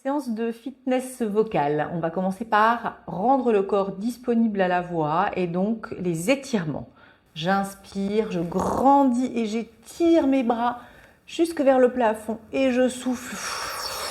Séance de fitness vocal. On va commencer par rendre le corps disponible à la voix et donc les étirements. J'inspire, je grandis et j'étire mes bras jusque vers le plafond et je souffle.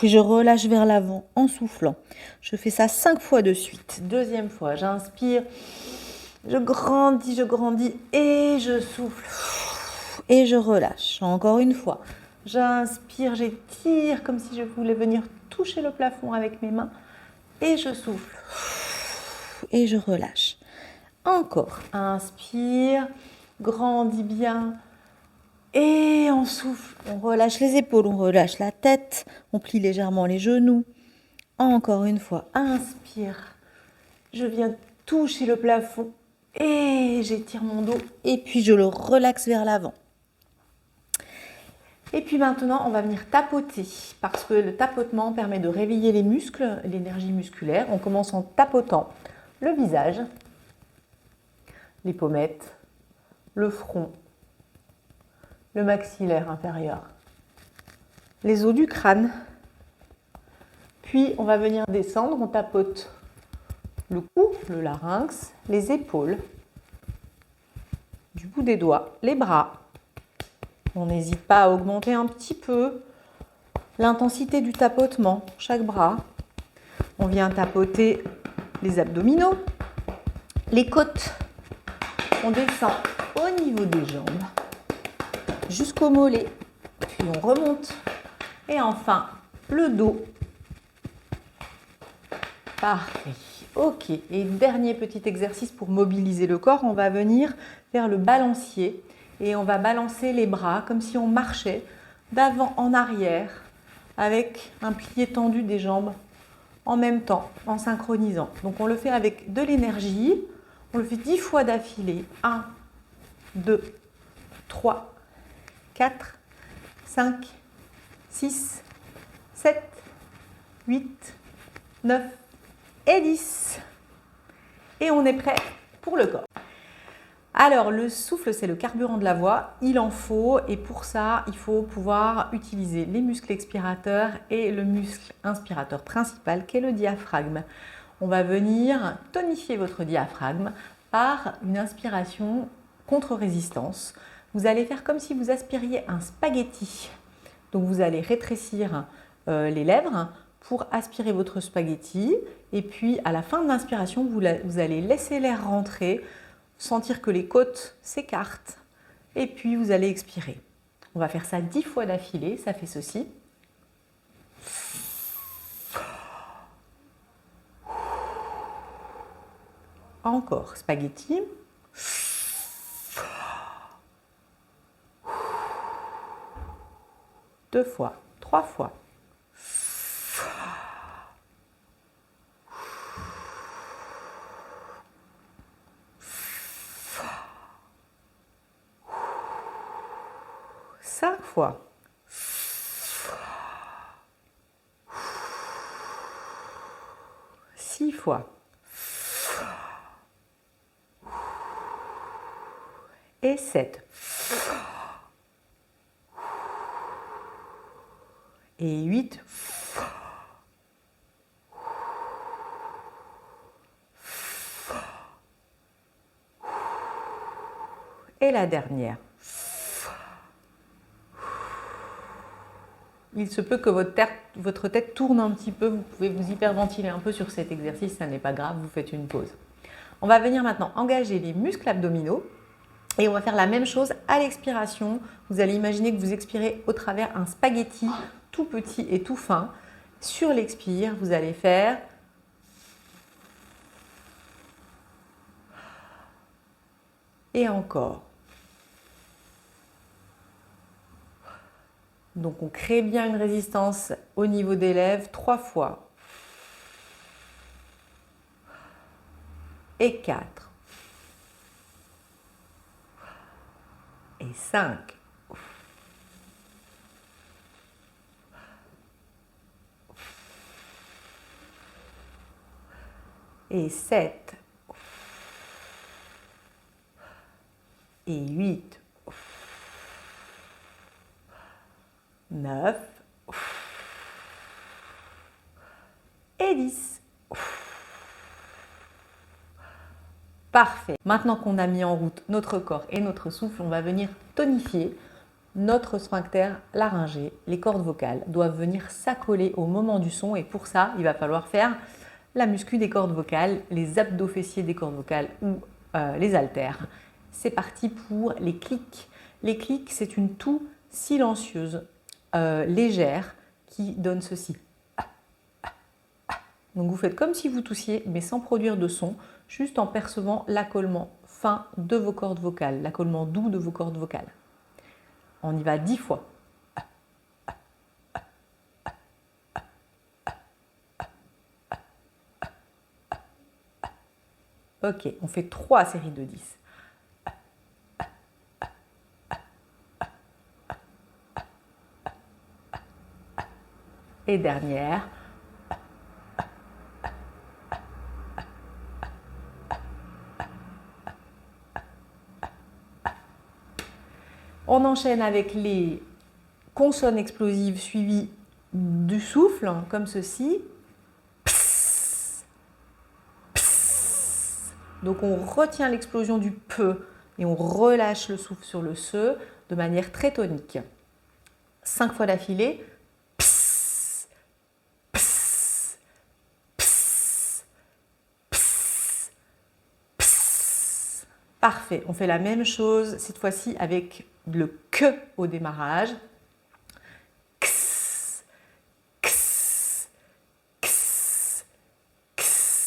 Et je relâche vers l'avant en soufflant. Je fais ça 5 fois de suite. Deuxième fois, j'inspire, je grandis et je souffle. Et je relâche. Encore une fois. J'inspire, j'étire comme si je voulais venir toucher le plafond avec mes mains. Et je souffle. Et je relâche. Encore. Inspire, grandis bien. Et on souffle. On relâche les épaules, on relâche la tête. On plie légèrement les genoux. Encore une fois. Inspire. Je viens toucher le plafond. Et j'étire mon dos. Et puis je le relaxe vers l'avant. Et puis maintenant, on va venir tapoter parce que le tapotement permet de réveiller les muscles, l'énergie musculaire. On commence en tapotant le visage, les pommettes, le front, le maxillaire inférieur, les os du crâne. Puis on va venir descendre, on tapote le cou, le larynx, les épaules, du bout des doigts, les bras. On n'hésite pas à augmenter un petit peu l'intensité du tapotement, chaque bras. On vient tapoter les abdominaux, les côtes. On descend au niveau des jambes jusqu'au mollet. Puis on remonte. Et enfin, le dos. Parfait. Ok. Et dernier petit exercice pour mobiliser le corps. On va venir faire le balancier. Et on va balancer les bras comme si on marchait d'avant en arrière avec un plié tendu des jambes en même temps, en synchronisant. Donc on le fait avec de l'énergie. On le fait 10 fois d'affilée. 1, 2, 3, 4, 5, 6, 7, 8, 9 et 10. Et on est prêt pour le corps. Alors, le souffle, c'est le carburant de la voix. Il en faut et pour ça, il faut pouvoir utiliser les muscles expirateurs et le muscle inspirateur principal qui est le diaphragme. On va venir tonifier votre diaphragme par une inspiration contre-résistance. Vous allez faire comme si vous aspiriez un spaghetti. Donc, vous allez rétrécir les lèvres pour aspirer votre spaghetti. Et puis, à la fin de l'inspiration, vous allez laisser l'air rentrer, sentir que les côtes s'écartent et puis vous allez expirer. On va faire ça 10 fois d'affilée, ça fait ceci. Encore, spaghetti. Deux fois, 3 fois. Cinq fois. Six fois. Et 7. Et 8. Et la dernière. Il se peut que votre tête tourne un petit peu, vous pouvez vous hyperventiler un peu sur cet exercice, ça n'est pas grave, vous faites une pause. On va venir maintenant engager les muscles abdominaux et on va faire la même chose à l'expiration. Vous allez imaginer que vous expirez au travers un spaghetti tout petit et tout fin. Sur l'expire, vous allez faire et encore. Donc on crée bien une résistance au niveau des lèvres 3 fois. Et 4. Et 5. Et 7. Et 8. 9. 10. Parfait. Maintenant qu'on a mis en route notre corps et notre souffle, on va venir tonifier notre sphincter laryngé. Les cordes vocales doivent venir s'accoler au moment du son et pour ça, il va falloir faire la muscu des cordes vocales, les abdos fessiers des cordes vocales ou les haltères. C'est parti pour les clics. Les clics, c'est une toux silencieuse, légère, qui donne ceci. Donc vous faites comme si vous toussiez, mais sans produire de son, juste en percevant l'accollement fin de vos cordes vocales, l'accollement doux de vos cordes vocales. On y va 10 fois. Ok, on fait 3 séries de 10. Et dernière. On enchaîne avec les consonnes explosives suivies du souffle, comme ceci. Pss, pss. Donc on retient l'explosion du peu et on relâche le souffle sur le se de manière très tonique. 5 fois d'affilée. Pss, pss, pss, pss, pss. Parfait, on fait la même chose cette fois-ci avec le que au démarrage. X, x, x, x,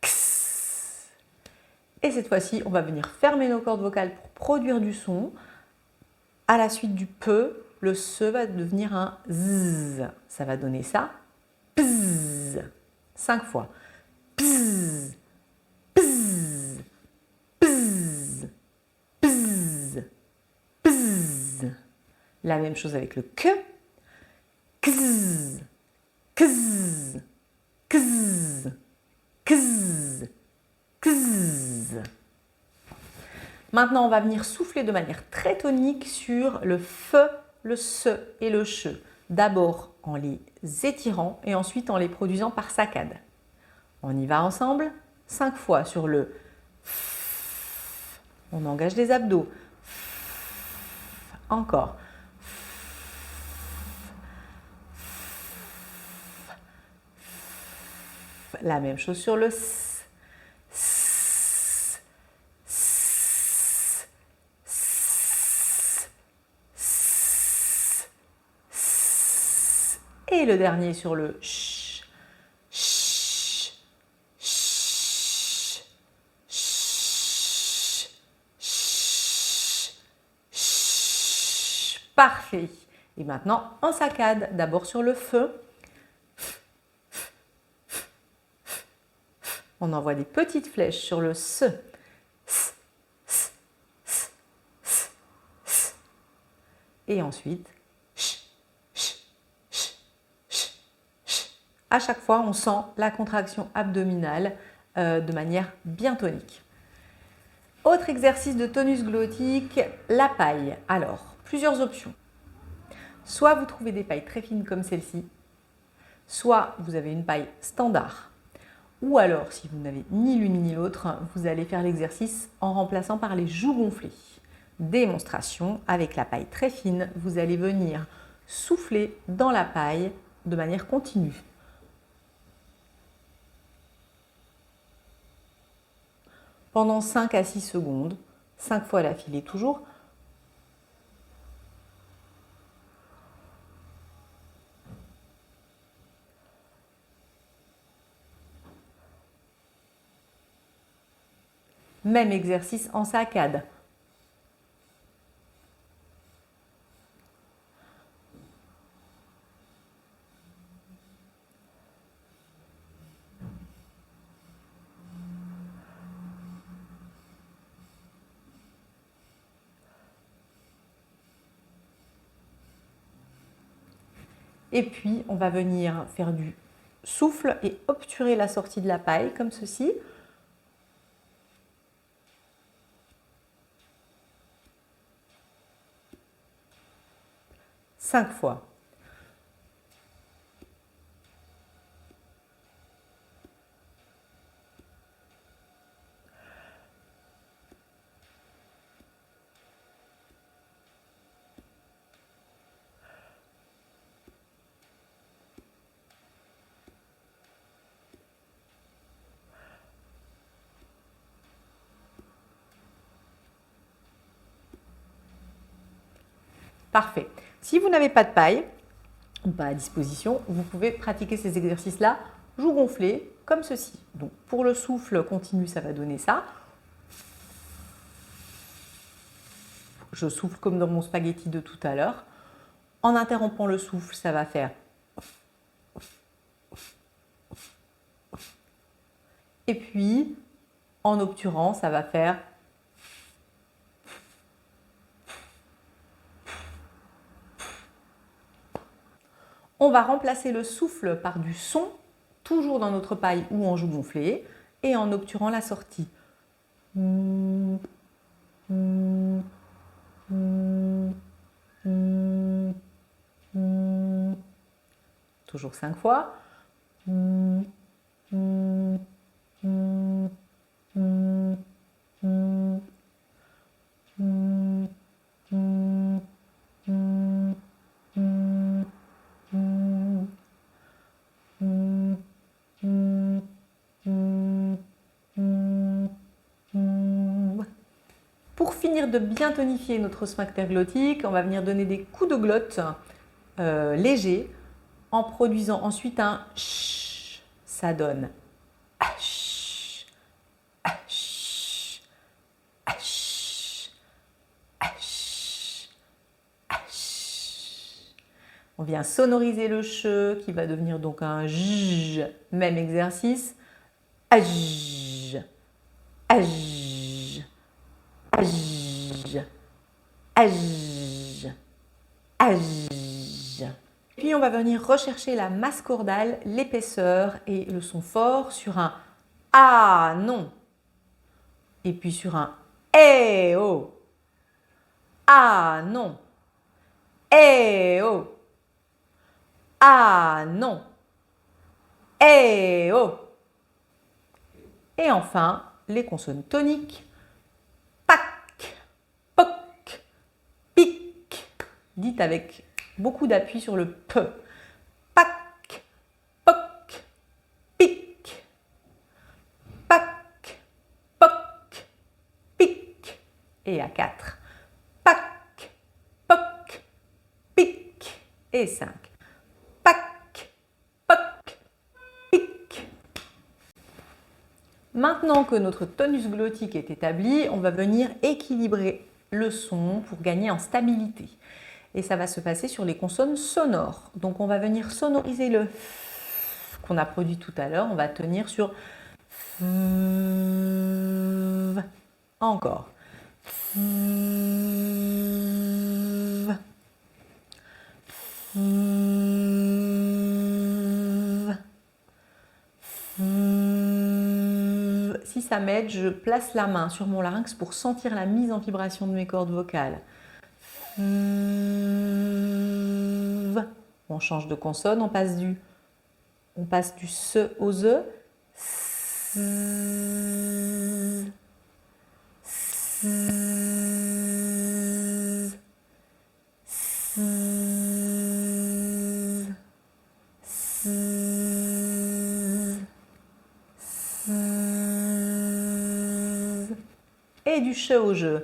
x. Et cette fois-ci, on va venir fermer nos cordes vocales pour produire du son. À la suite du peu, le se va devenir un z. Ça va donner ça. Pz. 5 fois. Pz, pz, pz, pz, pz. La même chose avec le que. Kz, kz, kz, kz, kz. Maintenant, on va venir souffler de manière très tonique sur le fe, le se et le che. D'abord en les étirant et ensuite en les produisant par saccades. On y va ensemble 5 fois sur le f. On engage les abdos. Encore. La même chose sur le s. Et le dernier sur le ch. Ch. Ch. Ch. Ch. Ch. Parfait. Et maintenant, en saccade, d'abord sur le feu. On envoie des petites flèches sur le se. Et ensuite, à chaque fois, on sent la contraction abdominale de manière bien tonique. Autre exercice de tonus glottique, la paille. Alors, plusieurs options. Soit vous trouvez des pailles très fines comme celle-ci, soit vous avez une paille standard. Ou alors, si vous n'avez ni l'une ni l'autre, vous allez faire l'exercice en remplaçant par les joues gonflées. Démonstration, avec la paille très fine, vous allez venir souffler dans la paille de manière continue. Pendant 5 à 6 secondes, 5 fois d'affilée toujours. Même exercice en saccade. Et puis, on va venir faire du souffle et obturer la sortie de la paille, comme ceci. Cinq fois. Parfait. Si vous n'avez pas de paille, ou pas à disposition, vous pouvez pratiquer ces exercices-là, joues gonflées, comme ceci. Donc pour le souffle continu, ça va donner ça. Je souffle comme dans mon spaghetti de tout à l'heure. En interrompant le souffle, ça va faire. Et puis, en obturant, ça va faire. On va remplacer le souffle par du son, toujours dans notre paille ou en joue gonflée, et en obturant la sortie. Toujours 5 fois. Pour finir de bien tonifier notre sphincter glottique, on va venir donner des coups de glotte légers en produisant ensuite un ch. Ça donne h, h, h, h, h. On vient sonoriser le che qui va devenir donc un j. Même exercice. Aj, aj, aj, aj, aj. Puis on va venir rechercher la masse cordale, l'épaisseur et le son fort sur un ah non. Et puis sur un eh oh. Ah non. Eh oh. Ah non. Eh oh. Et enfin, les consonnes toniques. Pac, poc, pic. Dites avec beaucoup d'appui sur le P. Pac, poc, pic. Pac, poc, pic. Et à 4. Pac, poc, pic. Et 5. Pac, poc, pic. Maintenant que notre tonus glottique est établi, on va venir équilibrer le son pour gagner en stabilité. Et ça va se passer sur les consonnes sonores. Donc on va venir sonoriser le f qu'on a produit tout à l'heure. On va tenir sur f. Encore. F. F. F. Si ça m'aide, je place la main sur mon larynx pour sentir la mise en vibration de mes cordes vocales. On change de consonne, on passe du se au ze. Et du che au je.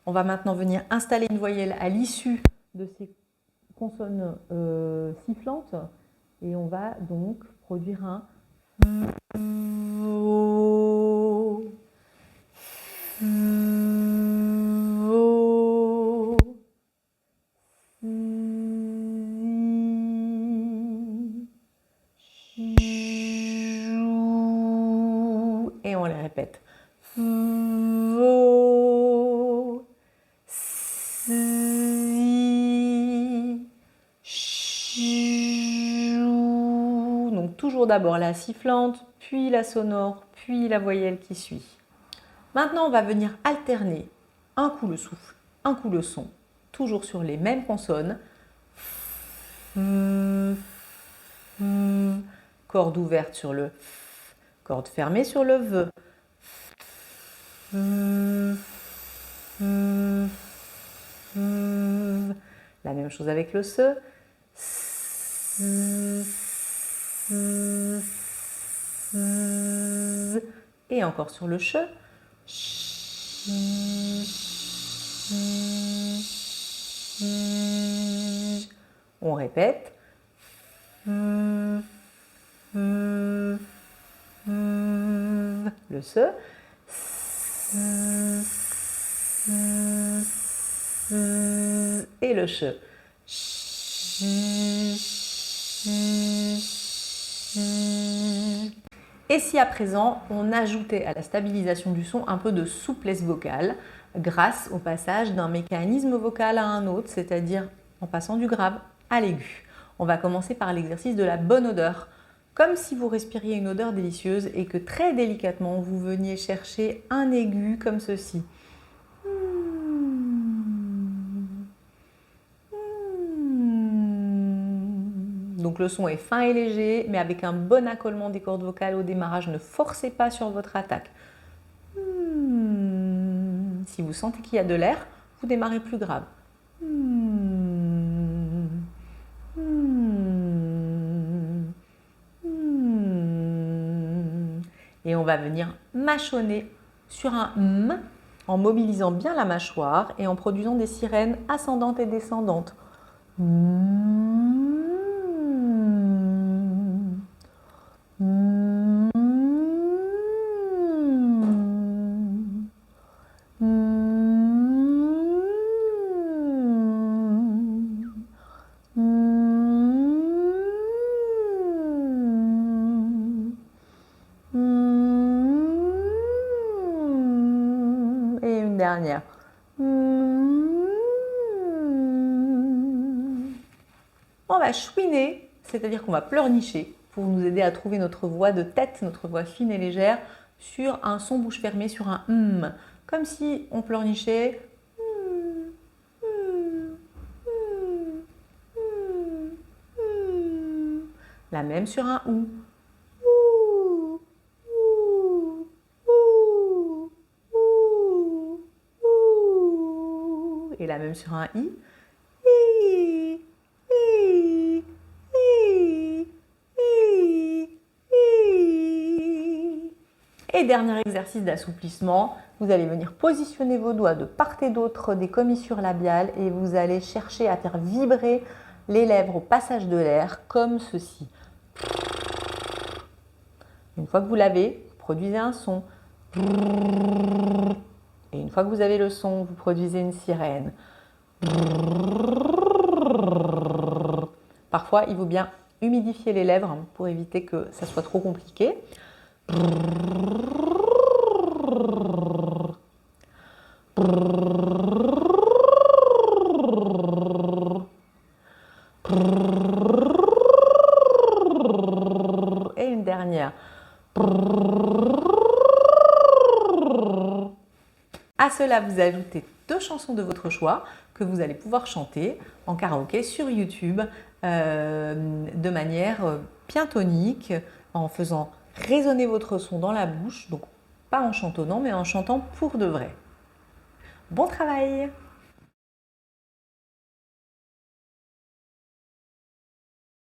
On va maintenant venir installer une voyelle à l'issue de ces consonnes sifflantes et on va donc produire un et on les répète. Donc toujours d'abord la sifflante, puis la sonore, puis la voyelle qui suit. Maintenant, on va venir alterner un coup le souffle, un coup le son, toujours sur les mêmes consonnes. Corde ouverte sur le f, corde fermée sur le v. La même chose avec le se. Et encore sur le che. On répète. Le se. Et le che. Et si à présent on ajoutait à la stabilisation du son un peu de souplesse vocale grâce au passage d'un mécanisme vocal à un autre, c'est-à-dire en passant du grave à l'aigu. On va commencer par l'exercice de la bonne odeur, comme si vous respiriez une odeur délicieuse et que très délicatement vous veniez chercher un aigu comme ceci. Donc le son est fin et léger, mais avec un bon accolement des cordes vocales au démarrage. Ne forcez pas sur votre attaque. Si vous sentez qu'il y a de l'air, vous démarrez plus grave. Et on va venir mâchonner sur un M en mobilisant bien la mâchoire et en produisant des sirènes ascendantes et descendantes. Et une dernière. On va chouiner, c'est-à-dire qu'on va pleurnicher pour nous aider à trouver notre voix de tête, notre voix fine et légère sur un son bouche fermée, sur un M. Comme si on pleurnichait. La même sur un OU. Et la même sur un I. Et dernier exercice d'assouplissement, vous allez venir positionner vos doigts de part et d'autre des commissures labiales et vous allez chercher à faire vibrer les lèvres au passage de l'air comme ceci. Une fois que vous l'avez, vous produisez un son. Et une fois que vous avez le son, vous produisez une sirène. Parfois, il vaut bien humidifier les lèvres pour éviter que ça soit trop compliqué. Et une dernière. À cela, vous ajoutez 2 chansons de votre choix que vous allez pouvoir chanter en karaoké sur YouTube de manière bien tonique, en faisant résonner votre son dans la bouche, donc pas en chantonnant, mais en chantant pour de vrai. Bon travail!